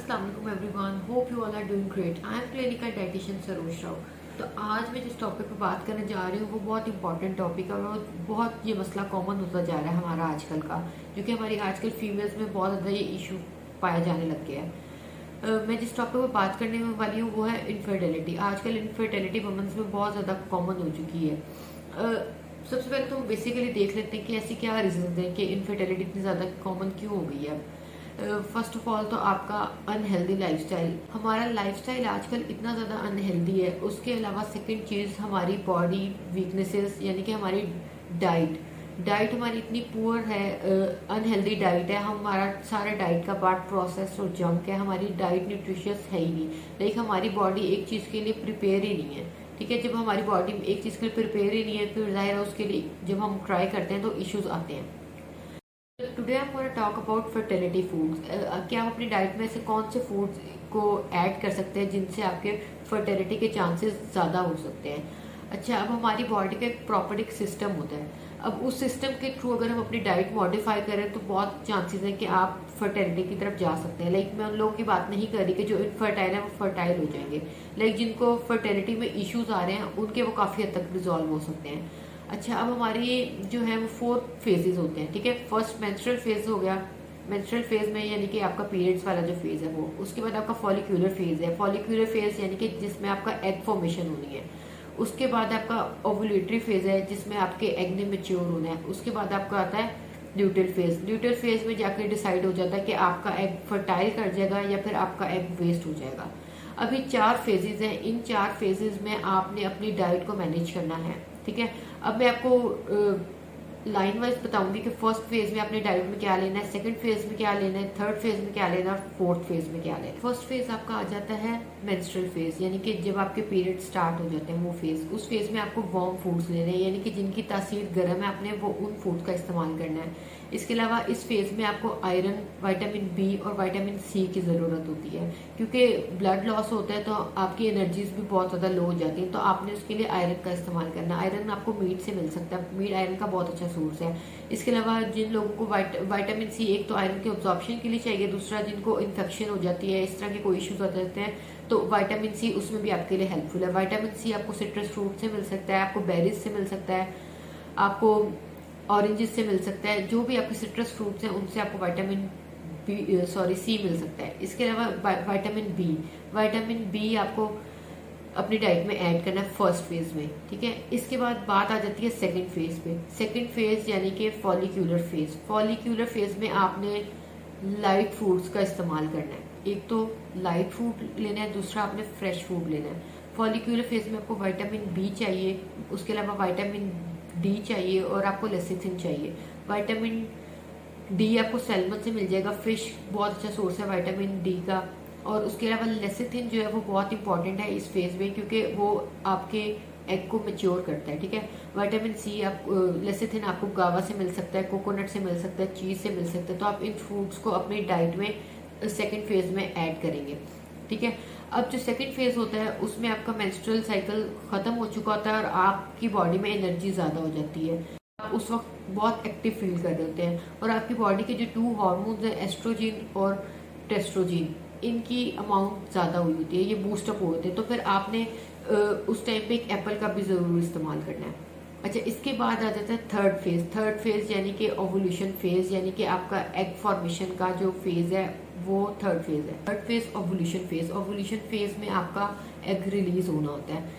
अस्सलाम वालेकुम everyone, hope you all are doing great. I am clinical dietitian Saroj Rao. तो आज मैं जिस टॉपिक पर बात करने जा रही हूँ वो बहुत इंपॉर्टेंट टॉपिक है और बहुत ये मसला कॉमन होता जा रहा है हमारा आजकल का, जो कि हमारी आजकल फीमेल्स में बहुत ज़्यादा ये इशू पाया जाने लग गया है। मैं जिस टॉपिक पर बात करने वाली हूँ वो है इनफर्टिलिटी। आजकल इनफर्टिलिटी वुमेन्स में बहुत ज़्यादा कॉमन हो चुकी है। सबसे पहले तो बेसिकली देख लेते हैं कि ऐसी क्या रीजन है कि इनफर्टिलिटी इतनी ज़्यादा कॉमन क्यों हो गई है। फर्स्ट ऑफ ऑल तो आपका अनहेल्दी लाइफस्टाइल। हमारा लाइफस्टाइल आजकल इतना ज़्यादा अनहेल्दी है। उसके अलावा सेकंड चीज़ हमारी बॉडी वीकनेसेस, यानी कि हमारी डाइट हमारी इतनी पुअर है, अनहेल्दी डाइट है। हमारा सारा डाइट का पार्ट प्रोसेस और जंक है। हमारी डाइट न्यूट्रिशियस है ही नहीं। लाइक हमारी बॉडी एक चीज़ के लिए प्रिपेयर ही नहीं है। ठीक है, जब हमारी बॉडी एक चीज़ के लिए प्रिपेयर ही नहीं है फिर जाहिर है उसके लिए जब हम ट्राई करते हैं तो इश्यूज आते हैं। Today I am gonna talk about fertility foods. क्या आप अपनी डाइट में से कौन से फूड्स को ऐड कर सकते हैं जिनसे आपके फर्टिलिटी के चांसेस ज़्यादा हो सकते हैं। अच्छा, अब हमारी बॉडी का एक प्रॉपर एक सिस्टम होता है। अब उस सिस्टम के थ्रू अगर हम अपनी डाइट मॉडिफाई करें तो बहुत चांसेस हैं कि आप फर्टिलिटी की तरफ जा सकते हैं। लाइक मैं उन लोगों की बात नहीं कर रही कि जो इनफर्टाइल है वो फर्टाइल हो जाएंगे। लाइक जिनको फर्टिलिटी में इश्यूज आ रहे हैं उनके वो काफ़ी हद तक रिजॉल्व हो सकते हैं। अच्छा, अब हमारी जो है वो 4 फेजेस होते हैं। ठीक है, फर्स्ट मेंस्ट्रुअल फेज हो गया। मेंस्ट्रुअल फेज में यानी कि आपका पीरियड्स वाला जो फेज है वो। उसके बाद आपका फॉलिक्यूलर फेज है। फॉलिक्यूलर फेज यानी कि जिसमें आपका एग फॉर्मेशन होनी है। उसके बाद आपका ओवुलेटरी फेज है जिसमें आपके एग ने मेच्योर होना है। उसके बाद आपका आता है ल्यूटेल फेज। ल्यूटेल फेज में जाकर डिसाइड हो जाता है कि आपका एग फर्टाइल कर जाएगा या फिर आपका एग वेस्ट हो जाएगा। अभी 4 फेजेस हैं। इन 4 फेजेस में आपने अपनी डाइट को मैनेज करना है। ठीक है, अब मैं आपको लाइन वाइज बताऊंगी कि फर्स्ट फेज में अपने डाइट में क्या लेना है, सेकंड फेज में क्या लेना है, थर्ड फेज में क्या लेना है, फोर्थ फेज में क्या लेना है। फर्स्ट फेज आपका आ जाता है मेंस्ट्रुअल फेज, यानी कि जब आपके पीरियड स्टार्ट हो जाते हैं वो फेज। उस फेज में आपको वार्म फूड्स लेने हैं, यानी कि जिनकी तासीर गर्म है आपने वो उन फूड का इस्तेमाल करना है। इसके अलावा इस फेज में आपको आयरन, विटामिन बी और विटामिन सी की ज़रूरत होती है, क्योंकि ब्लड लॉस होता है तो आपकी एनर्जीज भी बहुत ज़्यादा लो हो जाती हैं। तो आपने उसके लिए आयरन का इस्तेमाल करना है। आयरन आपको मीट से मिल सकता है। मीट आयरन का बहुत अच्छा सोर्स है। इसके अलावा जिन लोगों को विटामिन सी, एक तो आयरन के ऑब्जॉर्प्शन के लिए चाहिए, दूसरा जिनको इन्फेक्शन हो जाती है, इस तरह के कोई इश्यूज हो जाते हैं तो विटामिन सी उसमें भी आपके लिए हेल्पफुल है। विटामिन सी आपको सिट्रस फ्रूट से मिल सकता है, आपको बेरीज से मिल सकता है, आपको ऑरेंजेस से मिल सकता है। जो भी आपके सिट्रस फ्रूट्स हैं उनसे आपको सी मिल सकता है। इसके अलावा विटामिन बी आपको अपनी डाइट में ऐड करना है फर्स्ट फेज में। ठीक है, इसके बाद बात आ जाती है सेकंड फेज पे। सेकंड फेज यानी कि फॉलिक्यूलर फेज। फॉलिक्यूलर फेज में आपने लाइट फूड्स का इस्तेमाल करना है। एक तो लाइट फूड लेना है, दूसरा आपने फ्रेश फूड लेना है। फॉलिक्यूलर फेज में आपको विटामिन बी चाहिए, उसके अलावा विटामिन डी चाहिए और आपको लेसिथिन चाहिए। विटामिन डी आपको सैल्मन से मिल जाएगा। फिश बहुत अच्छा सोर्स है विटामिन डी का। और उसके अलावा लेसिथिन जो है वो बहुत इंपॉर्टेंट है इस फेज में, क्योंकि वो आपके एग को मेच्योर करता है। ठीक है, विटामिन सी लेसिथिन आपको गावा से मिल सकता है, कोकोनट से मिल सकता है, चीज से मिल सकता है। तो आप इन फ्रूट्स को अपनी डाइट में सेकेंड फेज में ऐड करेंगे। ठीक है, अब जो सेकंड फेज होता है उसमें आपका मेंस्ट्रुअल साइकिल खत्म हो चुका होता है और आपकी बॉडी में एनर्जी ज्यादा हो जाती है। आप उस वक्त बहुत एक्टिव फील कर रहे होते हैं और आपकी बॉडी के जो 2 हार्मोन्स हैं, एस्ट्रोजन और टेस्ट्रोजन, इनकी अमाउंट ज्यादा हुई होती है, ये बूस्टअप हो होते हैं। तो फिर आपने उस टाइम पे एक एप्पल का भी जरूर इस्तेमाल करना है। अच्छा, इसके बाद आ जाता है थर्ड फेज। थर्ड फेज यानी कि ओवुलेशन फेज, यानी कि आपका एग फॉर्मेशन का जो फेज है वो थर्ड फेज है। Third phase ovulation phase. Ovulation phase में आपका एग रिलीज होना होता है।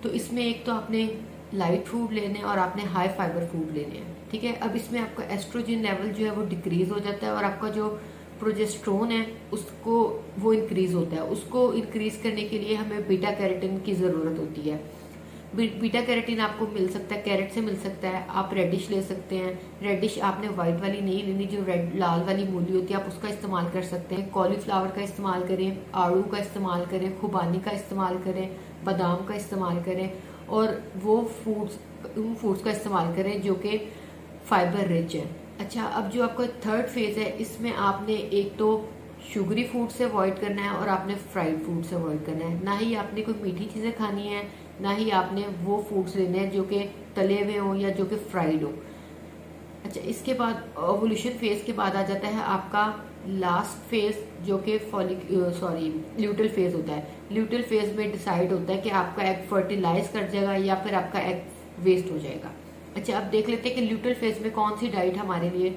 तो इसमें एक तो आपने लाइट फूड लेने और आपने हाई फाइबर फूड लेने हैं। ठीक है, अब इसमें आपका एस्ट्रोजन लेवल जो है वो डिक्रीज हो जाता है और आपका जो प्रोजेस्ट्रोन है उसको वो इंक्रीज होता है। उसको इंक्रीज करने के लिए हमें बीटा कैरोटीन की जरूरत होती है। बीटा कैरोटीन आपको मिल सकता है, कैरेट से मिल सकता है। आप रेडिश ले सकते हैं। रेडिश आपने व्हाइट वाली नहीं लेनी, जो रेड लाल वाली मूली होती है आप उसका इस्तेमाल कर सकते हैं। कॉलीफ्लावर का इस्तेमाल करें, आड़ू का इस्तेमाल करें, खुबानी का इस्तेमाल करें, बादाम का इस्तेमाल करें और वो उन फूड्स का इस्तेमाल करें जो कि फाइबर रिच है। अच्छा, अब जो आपका थर्ड फेज है इसमें आपने एक तो शुगरी फूड से अवॉइड करना है और आपने फ्राइड फूड से अवॉइड करना है। ना ही आपने कोई मीठी चीज़ें खानी है, ना ही आपने वो फूड्स लेने हैं जो कि तले हुए हों या जो कि फ्राइड हो। अच्छा, इसके बाद ओवुलेशन फेज के बाद आ जाता है आपका लास्ट फेज जो कि ल्यूटल फेज होता है। ल्यूटल फेज में डिसाइड होता है कि आपका एग फर्टिलाइज कर जाएगा या फिर आपका एग वेस्ट हो जाएगा। अच्छा, अब देख लेते हैं कि ल्यूटल फेज में कौन सी डाइट हमारे लिए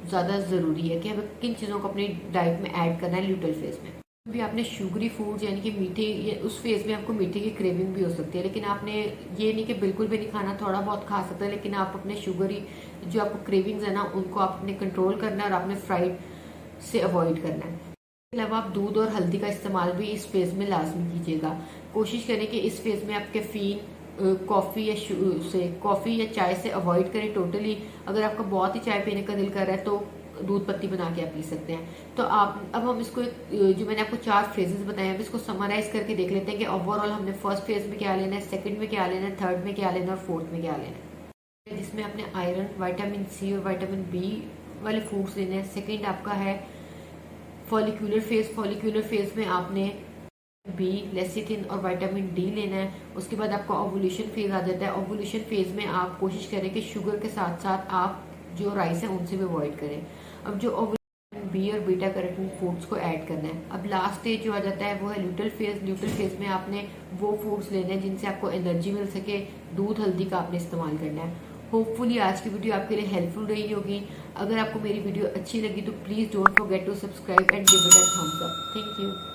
ज़्यादा ज़रूरी है, कि हमें किन चीज़ों को अपनी डाइट में ऐड करना है ल्यूटल फेज में। भी आपने शुगरी फूड यानी कि मीठे, उस फेज में आपको मीठे की क्रेविंग भी हो सकती है, लेकिन आपने ये नहीं कि बिल्कुल भी नहीं खाना, थोड़ा बहुत खा सकते हैं, लेकिन आप अपने शुगरी जो आपको क्रेविंग्स है ना उनको आप अपने कंट्रोल करना है और आपने फ्राइड से अवॉइड करना है। इसके अलावा आप दूध और हल्दी का इस्तेमाल भी इस फेज में लाजमी कीजिएगा। कोशिश करें कि इस फेज में आप कैफीन कॉफ़ी या चाय से अवॉइड करें टोटली। अगर आपका बहुत ही चाय पीने का दिल कर रहा है तो दूध पत्ती बना के आप पी सकते हैं। तो आप अब हम इसको जो मैंने आपको 4 फेजेस बताए हैं, इसको समराइज करके देख लेते हैं कि ओवरऑल हमने फर्स्ट फेज में क्या लेना है, सेकंड में क्या लेना है, थर्ड में क्या लेना है और फोर्थ में क्या लेना है। जिसमें आपने आयरन, विटामिन सी और विटामिन बी वाले फूड्स लेने हैं। सेकेंड आपका है फॉलिक्यूलर फेज। फॉलिक्यूलर फेज में आपने बी, लेसिथिन और विटामिन डी लेना है। उसके बाद आपका ओवुलेशन फेज आ जाता है। ओवुलेशन फेज में आप कोशिश करें कि शुगर के साथ साथ आप जो राइस है उनसे भी अवॉइड करें। अब जो ओवुलेशन बी और बीटा कैरोटीन फूड्स को ऐड करना है। अब लास्ट स्टेज जो आ जाता है वो है ल्यूटल फेज। ल्यूटल फेज में आपने वो फूड्स लेने हैं जिनसे आपको एनर्जी मिल सके। दूध, हल्दी का आपने इस्तेमाल करना है। होपफुली आज की वीडियो आपके लिए हेल्पफुल रही होगी। अगर आपको मेरी वीडियो अच्छी लगी तो please don't forget to subscribe and give it a thumbs up. Thank you.